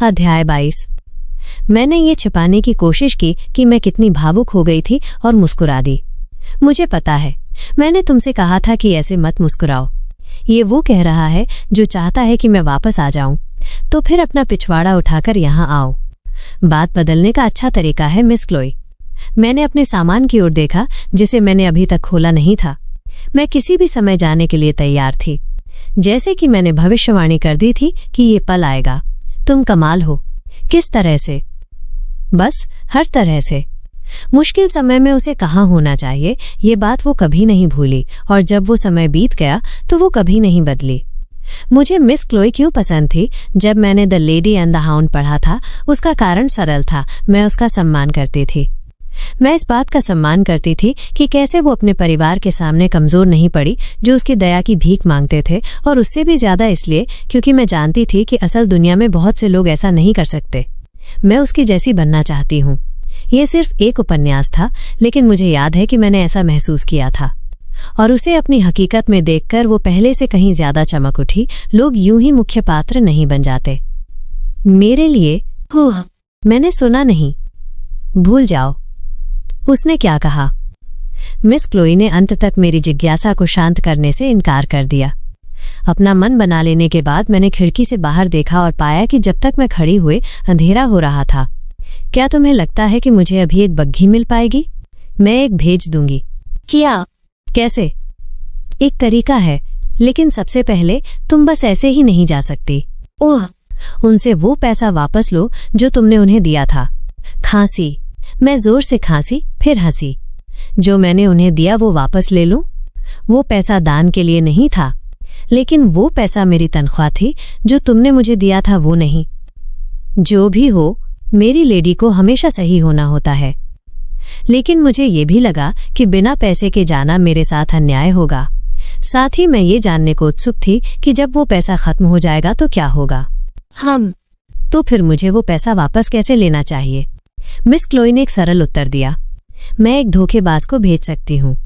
अध्याय 22। मैंने ये छिपाने की कोशिश की कि मैं कितनी भावुक हो गई थी और मुस्कुरा दी। मुझे पता है, मैंने तुमसे कहा था कि ऐसे मत मुस्कुराओ। ये वो कह रहा है जो चाहता है कि मैं वापस आ जाऊं, तो फिर अपना पिछवाड़ा उठाकर यहां आओ। बात बदलने का अच्छा तरीका है मिस क्लोई। मैंने अपने सामान की ओर देखा जिसे मैंने अभी तक खोला नहीं था। मैं किसी भी समय जाने के लिए तैयार थी, जैसे कि मैंने भविष्यवाणी कर दी थी कि ये पल आएगा। तुम कमाल हो। किस तरह से? बस हर तरह से। मुश्किल समय में उसे कहाँ होना चाहिए, ये बात वो कभी नहीं भूली, और जब वो समय बीत गया तो वो कभी नहीं बदली। मुझे मिस क्लोई क्यों पसंद थी? जब मैंने the lady and the hound पढ़ा था, उसका कारण सरल था। मैं उसका सम्मान करती थी। मैं इस बात का सम्मान करती थी कि कैसे वो अपने परिवार के सामने कमजोर नहीं पड़ी, जो उसकी दया की भीख मांगते थे, और उससे भी ज्यादा इसलिए क्योंकि मैं जानती थी कि असल दुनिया में बहुत से लोग ऐसा नहीं कर सकते। मैं उसकी जैसी बनना चाहती हूँ। यह सिर्फ एक उपन्यास था, लेकिन मुझे याद है कि मैंने ऐसा महसूस किया था, और उसे अपनी हकीकत में देखकर वो पहले से कहीं ज्यादा चमक उठी। लोग यूं ही मुख्य पात्र नहीं बन जाते। मेरे लिए मैंने सुना नहीं। भूल जाओ। उसने क्या कहा? मिस क्लोई ने अंत तक मेरी जिज्ञासा को शांत करने से इनकार कर दिया। अपना मन बना लेने के बाद मैंने खिड़की से बाहर देखा और पाया कि जब तक मैं खड़ी हुई अंधेरा हो रहा था। क्या तुम्हें लगता है कि मुझे अभी एक बग्घी मिल पाएगी? मैं एक भेज दूंगी। क्या? कैसे? एक तरीका है, लेकिन सबसे पहले तुम बस ऐसे ही नहीं जा सकती। ओह! उनसे वो पैसा वापस लो जो तुमने उन्हें दिया था। खांसी। मैं जोर से खांसी, फिर हंसी। जो मैंने उन्हें दिया वो वापस ले लूं? वो पैसा दान के लिए नहीं था, लेकिन वो पैसा मेरी तनख्वाह थी। जो तुमने मुझे दिया था वो नहीं। जो भी हो, मेरी लेडी को हमेशा सही होना होता है। लेकिन मुझे ये भी लगा कि बिना पैसे के जाना मेरे साथ अन्याय होगा। साथ ही मैं ये जानने को उत्सुक थी कि जब वो पैसा खत्म हो जाएगा तो क्या होगा। तो फिर मुझे वो पैसा वापस कैसे लेना चाहिए? मिस क्लोई ने एक सरल उत्तर दिया। मैं एक धोखेबाज को भेज सकती हूँ।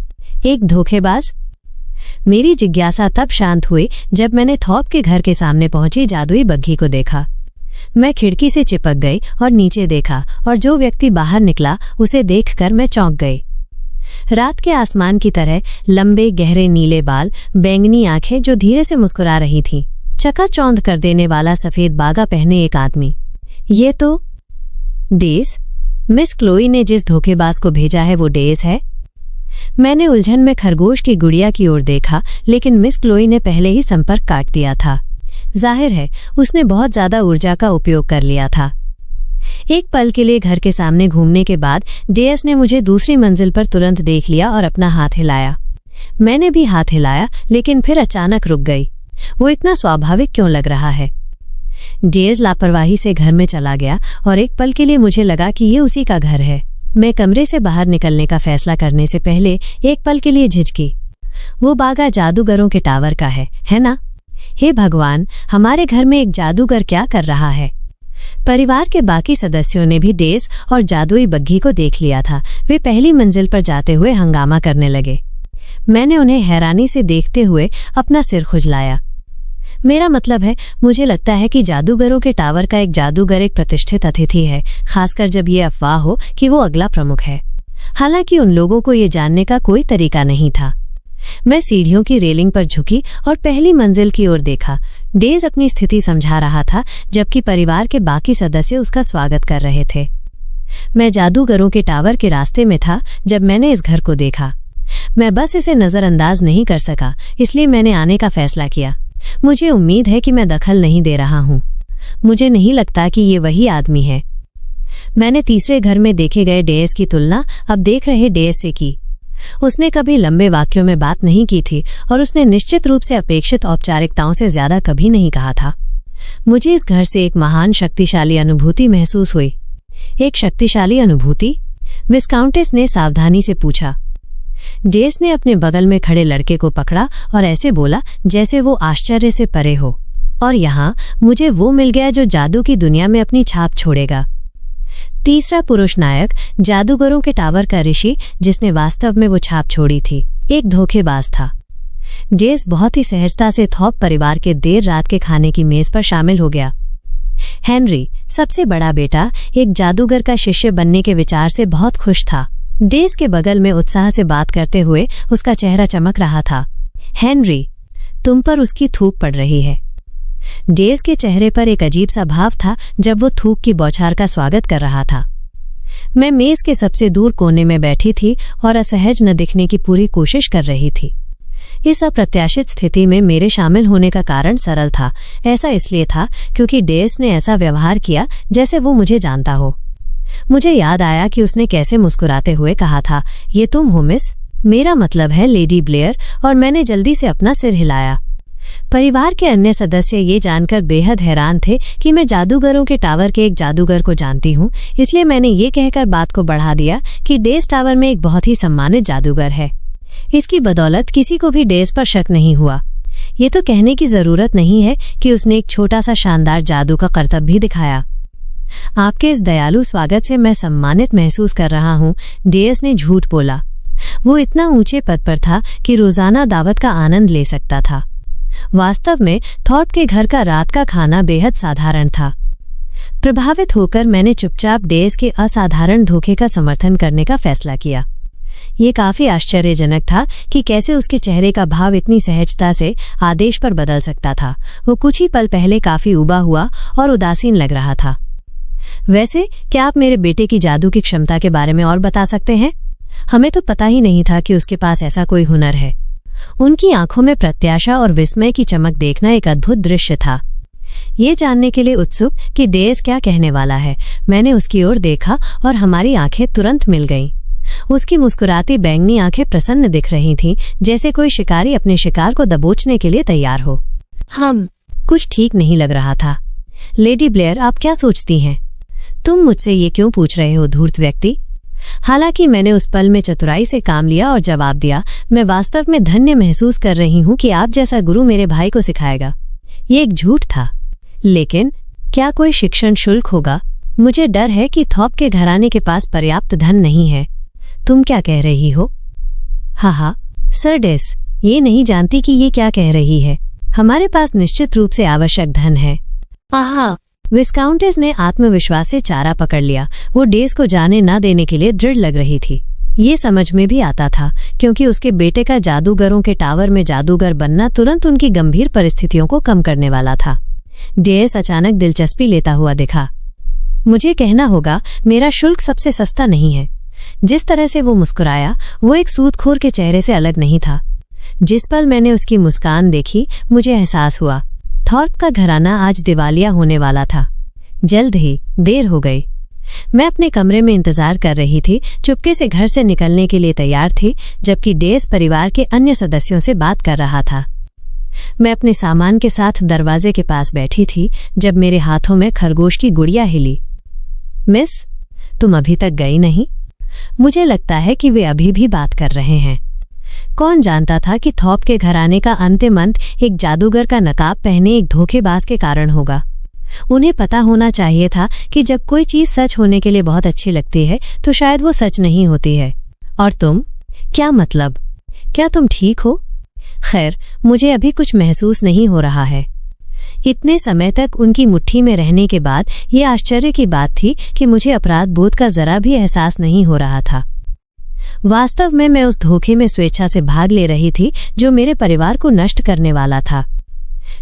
एक धोखेबाज? मेरी जिज्ञासा तब शांत हुई जब मैंने थॉप के घर के सामने पहुंची जादुई बग्घी को देखा। मैं खिड़की से चिपक गई और नीचे देखा, और जो व्यक्ति बाहर निकला उसे देखकर मैं चौंक गई। रात के आसमान की तरह लंबे गहरे नीले बाल, बैंगनी आंखें जो धीरे से मुस्कुरा रही थीं, चकाचौंध कर देने वाला सफेद बागा पहने एक आदमी। ये तो डेस। मिस क्लोई ने जिस धोखेबाज को भेजा है वो डेस है। मैंने उलझन में खरगोश की गुड़िया की ओर देखा, लेकिन मिस क्लोई ने पहले ही संपर्क काट दिया था। जाहिर है उसने बहुत ज्यादा ऊर्जा का उपयोग कर लिया था। एक पल के लिए घर के सामने घूमने के बाद डेस ने मुझे दूसरी मंजिल पर तुरंत देख लिया और अपना हाथ हिलाया। मैंने भी हाथ हिलाया, लेकिन फिर अचानक रुक गई। वो इतना स्वाभाविक क्यों लग रहा है? डेस लापरवाही से घर में चला गया, और एक पल के लिए मुझे लगा कि ये उसी का घर है। मैं कमरे से बाहर निकलने का फैसला करने से पहले एक पल के लिए झिझकी। वो बागा जादूगरों के टावर का है ना? हे भगवान, हमारे घर में एक जादूगर क्या कर रहा है? परिवार के बाकी सदस्यों ने भी डेस और जादुई बग्घी को देख लिया था। वे पहली मंजिल पर जाते हुए हंगामा करने लगे। मैंने उन्हें हैरानी से देखते हुए अपना सिर खुजलाया। मेरा मतलब है, मुझे लगता है कि जादूगरों के टावर का एक जादूगर एक प्रतिष्ठित अतिथि है, खासकर जब ये अफवाह हो कि वो अगला प्रमुख है। हालांकि उन लोगों को ये जानने का कोई तरीका नहीं था। मैं सीढ़ियों की रेलिंग पर झुकी और पहली मंजिल की ओर देखा। डेज अपनी स्थिति समझा रहा था, जबकि परिवार के बाकी सदस्य उसका स्वागत कर रहे थे। मैं जादूगरों के टावर के रास्ते में था जब मैंने इस घर को देखा। मैं बस इसे नजरअंदाज नहीं कर सका, इसलिए मैंने आने का फैसला किया। मुझे उम्मीद है कि मैं दखल नहीं दे रहा हूँ। मुझे नहीं लगता कि ये वही आदमी है। मैंने तीसरे घर में देखे गए डेस की तुलना अब देख रहे डेस से की। उसने कभी लंबे वाक्यों में बात नहीं की थी, और उसने निश्चित रूप से अपेक्षित औपचारिकताओं से ज्यादा कभी नहीं कहा था। मुझे इस घर से एक महान शक्तिशाली अनुभूति महसूस हुई। एक शक्तिशाली अनुभूति? विस्काउंटेस ने सावधानी से पूछा। डेस ने अपने बगल में खड़े लड़के को पकड़ा और ऐसे बोला जैसे वो आश्चर्य से परे हो। और यहाँ मुझे वो मिल गया जो जादू की दुनिया में अपनी छाप छोड़ेगा। तीसरा पुरुष नायक, जादूगरों के टावर का ऋषि, जिसने वास्तव में वो छाप छोड़ी थी, एक धोखेबाज था। डेस बहुत ही सहजता से थॉप परिवार के देर रात के खाने की मेज पर शामिल हो गया। हेनरी, सबसे बड़ा बेटा, एक जादूगर का शिष्य बनने के विचार से बहुत खुश था। डेज के बगल में उत्साह से बात करते हुए उसका चेहरा चमक रहा था। हेनरी, तुम पर उसकी थूक पड़ रही है। डेज के चेहरे पर एक अजीब सा भाव था जब वो थूक की बौछार का स्वागत कर रहा था। मैं मेज के सबसे दूर कोने में बैठी थी और असहज न दिखने की पूरी कोशिश कर रही थी। इस अप्रत्याशित स्थिति में मेरे शामिल होने का कारण सरल था। ऐसा इसलिए था क्योंकि डेज ने ऐसा व्यवहार किया जैसे वो मुझे जानता हो। मुझे याद आया कि उसने कैसे मुस्कुराते हुए कहा था, ये तुम हो मिस? मेरा मतलब है लेडी ब्लेयर, और मैंने जल्दी से अपना सिर हिलाया। परिवार के अन्य सदस्य ये जानकर बेहद हैरान थे कि मैं जादूगरों के टावर के एक जादूगर को जानती हूँ, इसलिए मैंने ये कहकर बात को बढ़ा दिया कि डेज टावर में एक बहुत ही सम्मानित जादूगर है। इसकी बदौलत किसी को भी डेज पर शक नहीं हुआ। ये तो कहने की जरूरत नहीं है कि उसने एक छोटा सा शानदार जादू का करतब भी दिखाया। आपके इस दयालु स्वागत से मैं सम्मानित महसूस कर रहा हूँ, डेज ने झूठ बोला। वो इतना ऊंचे पद पर था कि रोजाना दावत का आनंद ले सकता था। वास्तव में थॉर्प के घर का रात का खाना बेहद साधारण था। प्रभावित होकर मैंने चुपचाप डेज के असाधारण धोखे का समर्थन करने का फैसला किया। ये काफी आश्चर्यजनक था कि कैसे उसके चेहरे का भाव इतनी सहजता से आदेश पर बदल सकता था। वो कुछ ही पल पहले काफी उबा हुआ और उदासीन लग रहा था। वैसे क्या आप मेरे बेटे की जादू की क्षमता के बारे में और बता सकते हैं? हमें तो पता ही नहीं था कि उसके पास ऐसा कोई हुनर है। उनकी आंखों में प्रत्याशा और विस्मय की चमक देखना एक अद्भुत दृश्य था। ये जानने के लिए उत्सुक कि डेज क्या कहने वाला है, मैंने उसकी ओर देखा और हमारी आंखें तुरंत मिल गईं। उसकी मुस्कुराती बैंगनी आंखें प्रसन्न दिख रही थीं, जैसे कोई शिकारी अपने शिकार को दबोचने के लिए तैयार हो। कुछ ठीक नहीं लग रहा था। लेडी ब्लेयर, आप क्या सोचती हैं? तुम मुझसे ये क्यों पूछ रहे हो, धूर्त व्यक्ति? हालांकि मैंने उस पल में चतुराई से काम लिया और जवाब दिया, मैं वास्तव में धन्य महसूस कर रही हूँ कि आप जैसा गुरु मेरे भाई को सिखाएगा। ये एक झूठ था, लेकिन क्या कोई शिक्षण शुल्क होगा? मुझे डर है कि थॉर्प के घराने के पास पर्याप्त धन नहीं है। तुम क्या कह रही हो? हाँ, सर डेस ये नहीं जानती कि ये क्या कह रही है। हमारे पास निश्चित रूप से आवश्यक धन है। विस्काउंटेस ने आत्मविश्वास से चारा पकड़ लिया। वो डेज को जाने न देने के लिए दृढ़ लग रही थी। ये समझ में भी आता था क्योंकि उसके बेटे का जादूगरों के टावर में जादूगर बनना तुरंत उनकी गंभीर परिस्थितियों को कम करने वाला था। डेज अचानक दिलचस्पी लेता हुआ दिखा। मुझे कहना होगा, मेरा शुल्क सबसे सस्ता नहीं है। जिस तरह से वो मुस्कुराया वो एक सूदखोर के चेहरे से अलग नहीं था। जिस पल मैंने उसकी मुस्कान देखी मुझे एहसास हुआ थॉर्प का घराना आज दिवालिया होने वाला था। जल्द ही देर हो गई। मैं अपने कमरे में इंतजार कर रही थी, चुपके से घर से निकलने के लिए तैयार थी, जबकि डेज परिवार के अन्य सदस्यों से बात कर रहा था। मैं अपने सामान के साथ दरवाजे के पास बैठी थी जब मेरे हाथों में खरगोश की गुड़िया हिली। मिस, तुम अभी तक गई नहीं? मुझे लगता है कि वे अभी भी बात कर रहे हैं। कौन जानता था कि थॉर्प के घराने का अंतिम अंत एक जादूगर का नकाब पहने एक धोखेबाज के कारण होगा। उन्हें पता होना चाहिए था कि जब कोई चीज सच होने के लिए बहुत अच्छी लगती है तो शायद वो सच नहीं होती है। और तुम? क्या मतलब? क्या तुम ठीक हो? खैर, मुझे अभी कुछ महसूस नहीं हो रहा है। इतने समय तक उनकी मुट्ठी में रहने के बाद ये आश्चर्य की बात थी कि मुझे अपराध बोध का जरा भी एहसास नहीं हो रहा था। वास्तव में मैं उस धोखे में स्वेच्छा से भाग ले रही थी जो मेरे परिवार को नष्ट करने वाला था।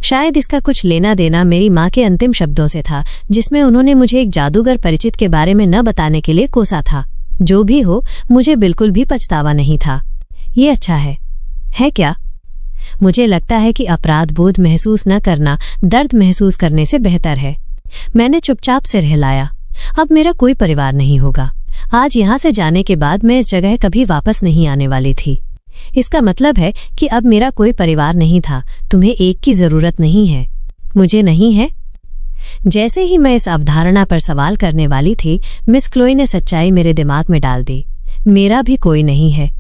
शायद इसका कुछ लेना देना मेरी माँ के अंतिम शब्दों से था, जिसमें उन्होंने मुझे एक जादूगर परिचित के बारे में न बताने के लिए कोसा था। जो भी हो, मुझे बिल्कुल भी पछतावा नहीं था। ये अच्छा है क्या? मुझे लगता है कि अपराध बोध महसूस न करना दर्द महसूस करने से बेहतर है। मैंने चुपचाप सिर हिलाया। अब मेरा कोई परिवार नहीं होगा। आज यहाँ से जाने के बाद मैं इस जगह कभी वापस नहीं आने वाली थी। इसका मतलब है कि अब मेरा कोई परिवार नहीं था। तुम्हें एक की जरूरत नहीं है। मुझे नहीं है? जैसे ही मैं इस अवधारणा पर सवाल करने वाली थी, मिस क्लोई ने सच्चाई मेरे दिमाग में डाल दी। मेरा भी कोई नहीं है।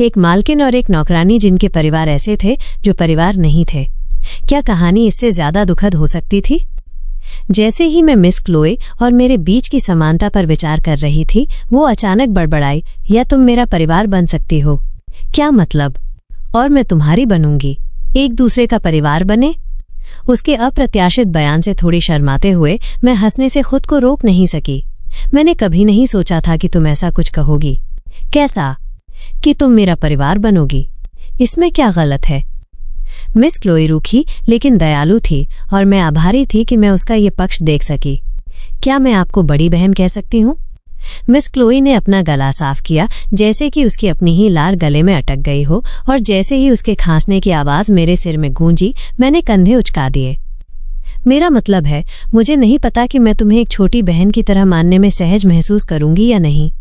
एक मालकिन और एक नौकरानी जिनके परिवार ऐसे थे जो परिवार नहीं थे। क्या कहानी इससे ज्यादा दुखद हो सकती थी? जैसे ही मैं मिस क्लोई और मेरे बीच की समानता पर विचार कर रही थी, वो अचानक बड़बड़ाई, या तुम मेरा परिवार बन सकती हो? क्या मतलब? और मैं तुम्हारी बनूंगी? एक दूसरे का परिवार बने? उसके अप्रत्याशित बयान से थोड़ी शर्माते हुए मैं हंसने से खुद को रोक नहीं सकी। मैंने कभी नहीं सोचा था कि तुम ऐसा कुछ कहोगी। कैसा? कि तुम मेरा परिवार बनोगी। इसमें क्या गलत है? मिस क्लोई रूखी लेकिन दयालु थी और मैं आभारी थी कि मैं उसका ये पक्ष देख सकी। क्या मैं आपको बड़ी बहन कह सकती हूँ? मिस क्लोई ने अपना गला साफ किया, जैसे कि उसकी अपनी ही लार गले में अटक गई हो, और जैसे ही उसके खांसने की आवाज मेरे सिर में गूंजी, मैंने कंधे उचका दिए। मेरा मतलब है, मुझे नहीं पता कि मैं तुम्हें एक छोटी बहन की तरह मानने में सहज महसूस करूंगी या नहीं।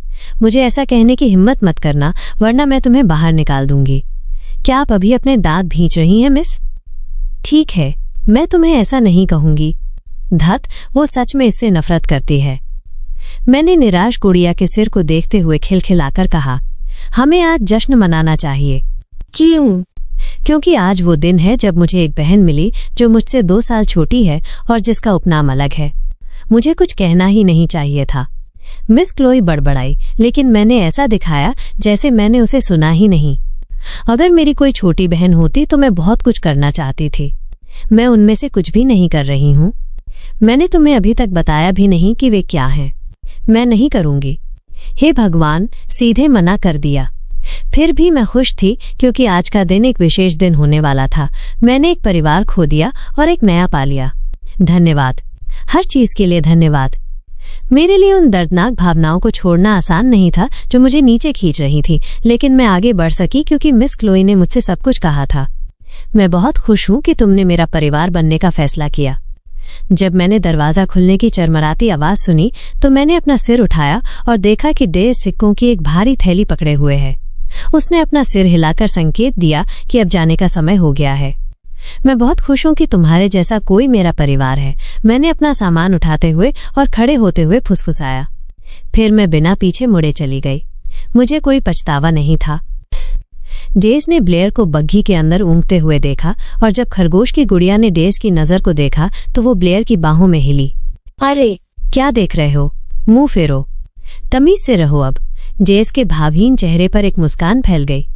मुझे ऐसा कहने की हिम्मत मत करना, वरना मैं तुम्हें बाहर निकाल दूंगी। क्या आप अभी अपने दांत भींच रही हैं मिस? ठीक है, मैं तुम्हें ऐसा नहीं कहूंगी। धत, वो सच में इससे नफरत करती है। मैंने निराश गुड़िया के सिर को देखते हुए खिलखिलाकर कहा, हमें आज जश्न मनाना चाहिए। क्यों? क्योंकि आज वो दिन है जब मुझे एक बहन मिली जो मुझसे 2 साल छोटी है और जिसका उपनाम अलग है। मुझे कुछ कहना ही नहीं चाहिए था। मिस क्लोई बड़बड़ाई, लेकिन मैंने ऐसा दिखाया जैसे मैंने उसे सुना ही नहीं। अगर मेरी कोई छोटी बहन होती तो मैं बहुत कुछ करना चाहती थी। मैं उनमें से कुछ भी नहीं कर रही हूँ। मैंने तुम्हें अभी तक बताया भी नहीं कि वे क्या हैं। मैं नहीं करूंगी। हे भगवान, सीधे मना कर दिया। फिर भी मैं खुश थी क्योंकि आज का दिन एक विशेष दिन होने वाला था। मैंने एक परिवार खो दिया और एक नया पा लिया। धन्यवाद, हर चीज के लिए धन्यवाद। मेरे लिए उन दर्दनाक भावनाओं को छोड़ना आसान नहीं था जो मुझे नीचे खींच रही थी, लेकिन मैं आगे बढ़ सकी क्योंकि मिस क्लोई ने मुझसे सब कुछ कहा था। मैं बहुत खुश हूं कि तुमने मेरा परिवार बनने का फैसला किया। जब मैंने दरवाजा खुलने की चरमराती आवाज सुनी तो मैंने अपना सिर उठाया और देखा कि डेज सिक्कों की एक भारी थैली पकड़े हुए है। उसने अपना सिर हिलाकर संकेत दिया कि अब जाने का समय हो गया है। मैं बहुत खुश हूं कि तुम्हारे जैसा कोई मेरा परिवार है। मैंने अपना सामान उठाते हुए और खड़े होते हुए फुसफुसाया। फिर मैं बिना पीछे मुड़े चली गई। मुझे कोई पछतावा नहीं था। डेज ने ब्लेयर को बग्घी के अंदर ऊँघते हुए देखा और जब खरगोश की गुड़िया ने डेज की नजर को देखा तो वो ब्लेयर की बाहों में हिली। अरे, क्या देख रहे हो? मुंह फेरो, तमीज से रहो अब। डेज के भावहीन चेहरे पर एक मुस्कान फैल गई।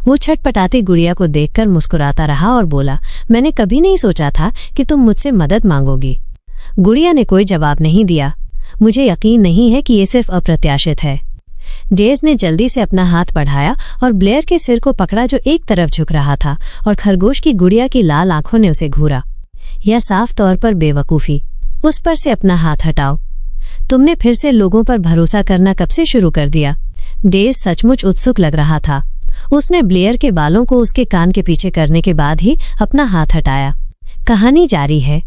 वो छटपटाती गुड़िया को देखकर मुस्कुराता रहा और बोला, मैंने कभी नहीं सोचा था कि तुम मुझसे मदद मांगोगी। गुड़िया ने कोई जवाब नहीं दिया। मुझे यकीन नहीं है कि ये सिर्फ अप्रत्याशित है। डेज ने जल्दी से अपना हाथ बढ़ाया और ब्लेयर के सिर को पकड़ा जो एक तरफ झुक रहा था, और खरगोश की गुड़िया की लाल आंखों ने उसे घूरा। यह साफ तौर पर बेवकूफी। उस पर से अपना हाथ हटाओ। तुमने फिर से लोगों पर भरोसा करना कब से शुरू कर दिया? डेज सचमुच उत्सुक लग रहा था। उसने ब्लेयर के बालों को उसके कान के पीछे करने के बाद ही अपना हाथ हटाया। कहानी जारी है।